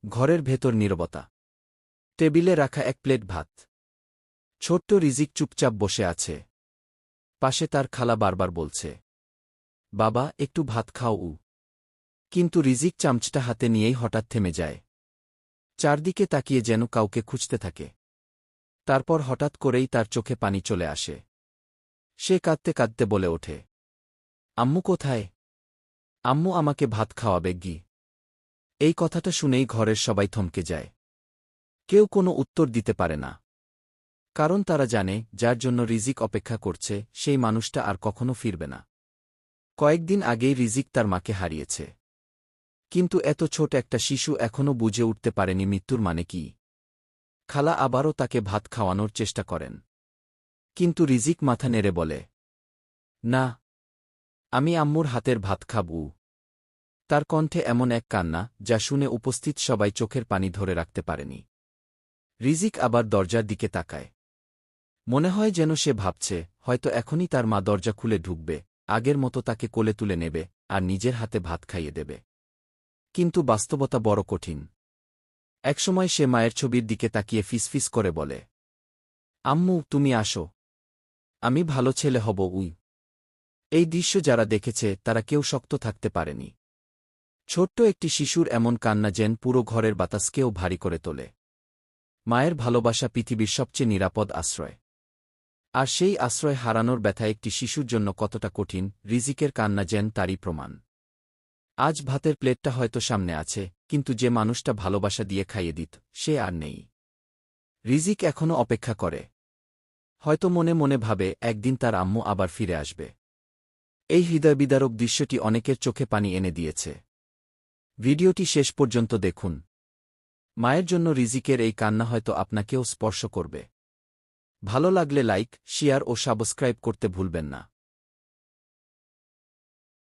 ঘরের ভেতর নীরবতা। টেবিলে রাখা এক প্লেট ভাত। ছোট্ট রিজিক চুপচাপ বসে আছে। পাশে তার খালা বারবার বলছে, বাবা একটু ভাত খাও। কিন্তু রিজিক চামচটা হাতে নিয়েই হঠাৎ থেমে যায়। চারদিকে তাকিয়ে যেন কাউকে খুঁজতে থাকে। তারপর হঠাৎ করেই তার চোখে পানি চলে আসে। সে কাঁদতে কাঁদতে বলে ওঠে, আম্মু কোথায়? আম্মু আমাকে ভাত খাওয়াবে গি। এই কথাটা শুনেই ঘরের সবাই থমকে যায়। কেউ কোনো উত্তর দিতে পারে না। কারণ তারা জানে, যার জন্য রিজিক অপেক্ষা করছে সেই মানুষটা আর কখনো ফিরবে না। কয়েকদিন আগেই রিজিক তার মাকে হারিয়েছে। কিন্তু এত ছোট একটা শিশু এখনও বুঝে উঠতে পারেনি মৃত্যুর মানে কি। খালা আবারও তাকে ভাত খাওয়ানোর চেষ্টা করেন। কিন্তু রিজিক মাথা নেড়ে বলে, না, আমি আম্মুর হাতের ভাত খাব। তার কণ্ঠে এমন এক কান্না যা শুনে উপস্থিত সবাই চোখের পানি ধরে রাখতে পারেনি। রিজিক আবার দরজার দিকে তাকায়। মনে হয় যেন সে ভাবছে, হয়তো এখনই তার মা দরজা খুলে ঢুকবে, আগের মতো তাকে কোলে তুলে নেবে আর নিজের হাতে ভাত খাইয়ে দেবে। কিন্তু বাস্তবতা বড় কঠিন। একসময় সে মায়ের ছবির দিকে তাকিয়ে ফিসফিস করে বলে, আম্মু তুমি আসো, আমি ভালো ছেলে হব। এই দৃশ্য যারা দেখেছে তারা কেউ শক্ত থাকতে পারেনি। ছোট্ট একটি শিশুর এমন কান্না যেন পুরো ঘরের বাতাসকেও ভারী করে তোলে। মায়ের ভালোবাসা পৃথিবীর সবচেয়ে নিরাপদ আশ্রয়। আর সেই আশ্রয় হারানোর ব্যথা একটি শিশুর জন্য কতটা কঠিন, রিজিকের কান্না যেন তারই প্রমাণ। আজ ভাতের প্লেটটা হয়তো সামনে আছে, কিন্তু যে মানুষটা ভালোবাসা দিয়ে খাইয়ে দিত সে আর নেই। রিজিক এখনও অপেক্ষা করে। হয়তো মনে মনে ভাবে একদিন তার আম্মু আবার ফিরে আসবে। এই হৃদয়বিদারক দৃশ্যটি অনেকের চোখে পানি এনে দিয়েছে। ভিডিওটি শেষ পর্যন্ত দেখুন। মায়ের জন্য রিজিকের এই কান্না হয়তো আপনাকেও স্পর্শ করবে। ভালো লাগলে লাইক, শেয়ার ও সাবস্ক্রাইব করতে ভুলবেন না।